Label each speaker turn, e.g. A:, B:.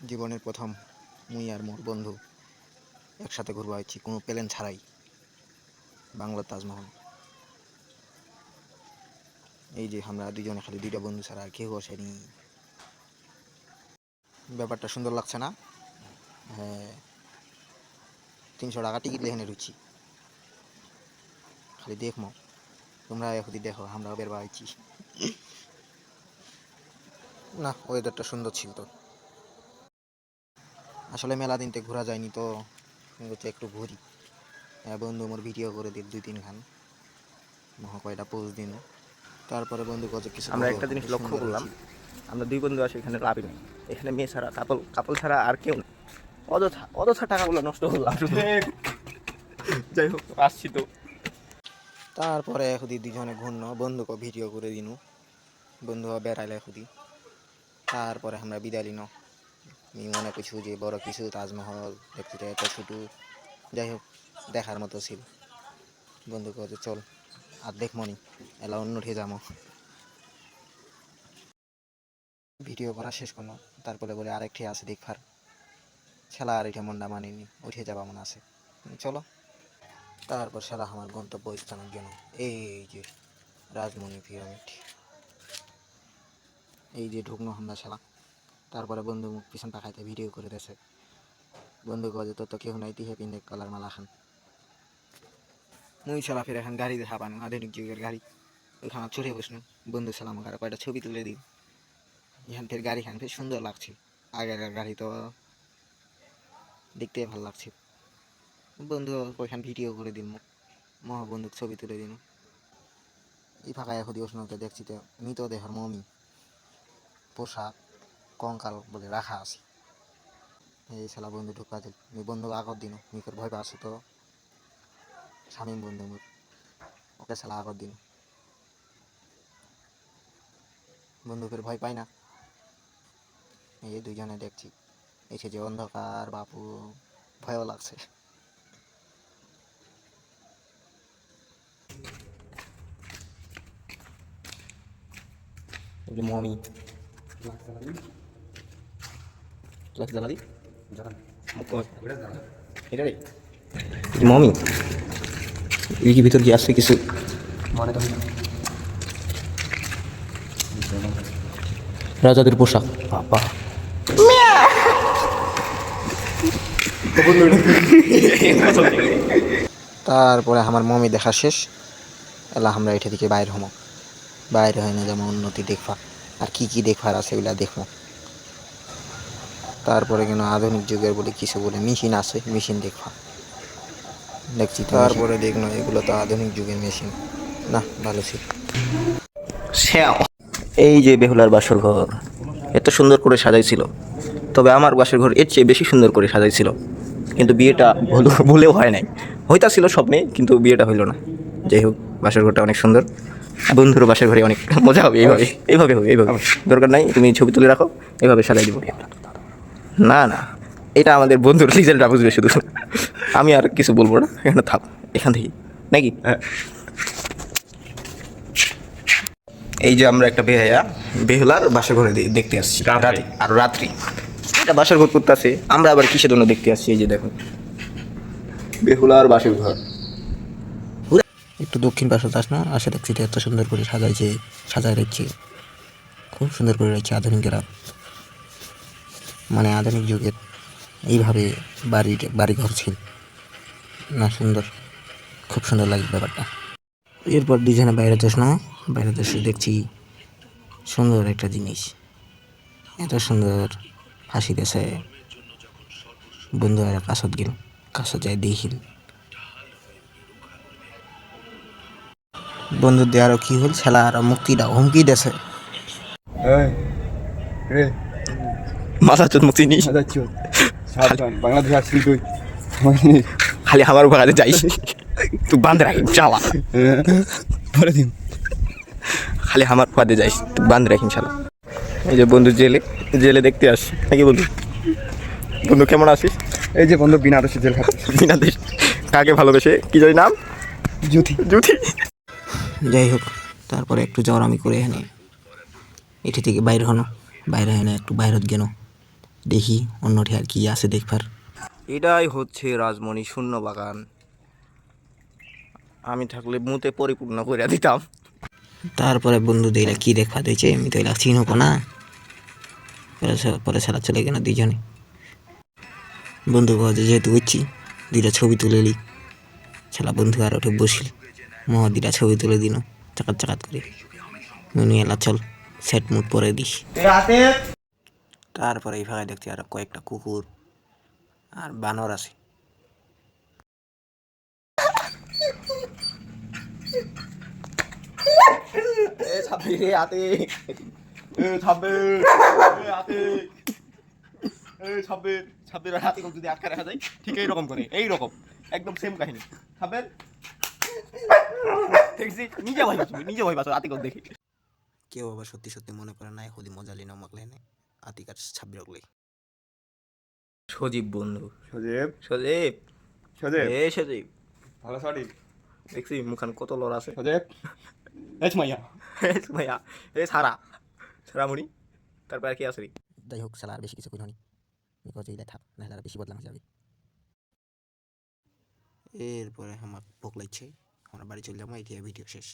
A: জীবনের প্রথম মুই আর মোর বন্ধু একসাথে ঘুরবা হচ্ছি কোনো প্ল্যান ছাড়াই বাংলার তাজমহল। এই যে আমরা দুজনে, খালি দুইটা বন্ধু ছাড়া আর কেউ বসেনি। ব্যাপারটা সুন্দর লাগছে না? হ্যাঁ, 300 টাকা টিকিট লেখানে রুচি। খালি দেখমো, তোমরা এখন দেখো আমরাও বের হচ্ছি। না, ওয়েদারটা সুন্দর ছিল তো। আসলে মেলা দিনতে ঘোরা যায়নি তো, হচ্ছে একটু ঘুরি। বন্ধু মোর ভিডিও করে দিল 2-3 খান, মহা কয়টা পোজ দিন। তারপরে বন্ধু কত কিছু
B: আমরা একটা জিনিস লক্ষ্য করলাম, আমরা দুই বন্ধু আসি এখানে লাভই নেই। এখানে মেয়ে ছাড়া কাপল ছাড়া আর কেউ নেই। অযথা টাকাগুলো নষ্ট করলাম শুধু। যাই হোক, আসছি তো।
A: তারপরে খুদি দুজনে ঘূর্ণ বন্ধুকে ভিডিও করে দিনু, বন্ধু বেড়াইলে খুদি। তারপরে আমরা বিদায় লিনো। আমি মনে করছি যে বড় কিছু তাজমহল দেখতে এত ছোটো, যাই হোক দেখার মতো ছিল। বন্ধু কে চল আর দেখমনি, এলা অন্য উঠে যাবো। ভিডিও করা শেষ করলো, তারপরে বলে আরেকটি আছে দেখবার ছেলা, আর এটা মনটা মানিনি, উঠে যাবা মনে আছে, চলো। তারপর শালা আমার গন্তব্য স্থানের জন্য এই যে রাজমণি পিরামিড, এই যে ঢুকনো আমরা শালা। তারপরে বন্ধু মুখ পিছন তাকাইতে ভিডিও করে দিয়েছে। বন্ধু কয়ে তোর তো কেউ নাই, তিহে পিন্ধে কালার মালা খান। মুই শালা ফের এখন গাড়ি দেখা পান, আধুনিক যুগের গাড়ি, ওইখানে চড়ে বসলাম। বন্ধু শালা আমাকে আর কয়টা ছবি তুলে দিই। এখান ফের গাড়ি খান ফের সুন্দর লাগছে, আগেকার গাড়ি তো দেখতে ভালো লাগছে। বন্ধু ওইখান ভিডিও করে দিন, মহাবন্ধুক ছবি তুলে দিন। এই ফাঁকায় এখন উষ্ণতা দেখছি তো মৃতদেহর মমি পোশাক কঙ্কাল বলে রাখা আছে। এই শালা বন্ধু ঢুকা দিল, বন্ধু আগর দিন মিকর ভয় পাচ্ছে তো, স্বামী বন্ধু মোর, ওকে শালা আগর দিন। বন্ধু ফের ভয় পায় না, এই দুইজনে দেখছি এসে যে অন্ধকার বাপু, ভয়ও লাগছে।
B: মমি মমি এই কি ভিতর কি আসছে কিছু? রাজাদের পোশাক বাবা।
A: তারপরে আমার মমি দেখা শেষ, এলা আমরা এটা দিকে বাইর হমো। বাইরে হয় না যেমন উন্নতি দেখবা, আর কি কি দেখবার আছে ওইগুলা দেখবো। তারপরে কেন আধুনিক যুগের বলে কিছু বলে মেশিন আছে, মেশিন দেখবা দেখছি। তারপরে দেখলো এগুলো তো আধুনিক যুগের মেশিন না, ভালো ছিল।
B: এই যে বেহুলার বাসর ঘর এত সুন্দর করে সাজাইছিল, তবে আমার বাসর ঘর এর চেয়ে বেশি সুন্দর করে সাজাইছিল, কিন্তু বিয়েটা ভুলেও হয় নাই। হইতাছিল স্বপ্নে, কিন্তু বিয়েটা হইল না। যাই হোক, বাসর ঘরটা অনেক সুন্দর, বন্ধুর বাসর ঘরে অনেক মজা হবে। এইভাবে দরকার নাই তুমি ছবি তুলে রাখো, এইভাবে সাজাই দিব। না না, এটা আমাদের বন্ধুর রিজাল্টটা বুঝবে শুধু, আমি আর কিছু বলবো না। এখানে থাক, এখান থেকে নাকি। এই যে আমরা একটা বেহুলার বাসর ঘরে দেখতে আসছি আর রাত্রি এটা বাসর ঘর করতে আছে। আমরা আবার কিসের জন্য দেখতে আসছি? এই যে দেখুন, বেহুলার বাসর ঘর।
A: একটু দক্ষিণ পাশে যাস না, আসে দেখছি এত সুন্দর করে সাজায় রেখেছি, খুব সুন্দর করে রেখেছি আধুনিকেরা, মানে আধুনিক যুগের এইভাবে বাড়িঘর ছিল না, সুন্দর, খুব সুন্দর লাগে ব্যাপারটা। এরপর ডিজাইনে বাইরে যাস না, বাইরে দেশে দেখছি সুন্দর একটা জিনিস, এত সুন্দর ফাঁসি দেশে। বন্ধু আর কাছত গেল, কাছত যায় দেখিল বন্ধু দিয়ে আরো কি হল, ছেলা আরো মুক্তিটা হুমকি দেছে।
B: মাথা চোদ মুক্তি নি
C: বাংলাদেশ আসছিল তুই,
B: খালি আমার উপর যাইস, তুই বান্ধ রাখি চালা
C: বলে দিন
B: খালি আমার ফাঁদে যাইস, তুই বান্ধ রাখিম শালা। এই যে বন্ধু জেলে দেখতে আসি নাকি? বন্ধু কেমন আছিস?
C: এই যে বন্ধু বিনা দোষে জেল খাচ্ছিস।
B: বিনা দেশ কাকে ভালোবেসে, কি জানি নাম, জুথি।
A: যাই হোক, তারপরে একটু যাওয়ার আমি করে এখানে এটি থেকে বাইরে হনো, বাইরে এনে একটু বাইরত গেল, দেখি অন্যটি আর কি আছে দেখবার।
B: এটাই হচ্ছে রাজমণি শূন্য বাগান। আমি থাকলে মুতে পরিপূর্ণ করে দিতাম।
A: তারপরে বন্ধু দিলা কি দেখা দিয়েছে, আমি তো এলা চিনব না। পরে সারা চলে গেল দুজনে। বন্ধু ভাবছে যেহেতু বুঝছি দুইটা ছবি তুলে নিই। শালা বন্ধু আর ওঠে বসিল, মহ দুইটা ছবি তুলে দিন চাকাত চাকাত করে। মনে এলা চল সেট মুড পরে দিস। তারপরে এই ভাগায় দেখছি আর কয়েকটা কুকুর আর বানর আছে।
B: যদি আটকা রাখা যায় ঠিক এইরকম করে, এইরকম একদম সেম কাহিনী। সাবের দেখছি নিজে ভয় পাচ্ছ, নিজে ভয় পাচ্ছ আতিক দেখি।
A: কেউ আবার সত্যি সত্যি মনে করে নাই খুদি মজালি নমক লেনে আতিকার 26 রকলে।
B: সজীব বন্ধু,
C: সজীব
B: সজীব
C: সজীব
B: এ সজীব,
C: ভালো সঠিক
B: দেখছি মুখান কত লড় আছে।
C: সজীব এই মাইয়া
B: ভাইয়া এ সারা সারামুড়ি, তারপর আর কি আছে রে?
A: যাই হোক শালা আর বেশি কিছু কইনি, বিকজ এইটা থাক নাহলে আর বেশি বদলাম হয়ে যাবে। এরপরে আমার ভোগ লাগছে, আমরা বাড়ি চলে যাবো, এই ভিডিও শেষ।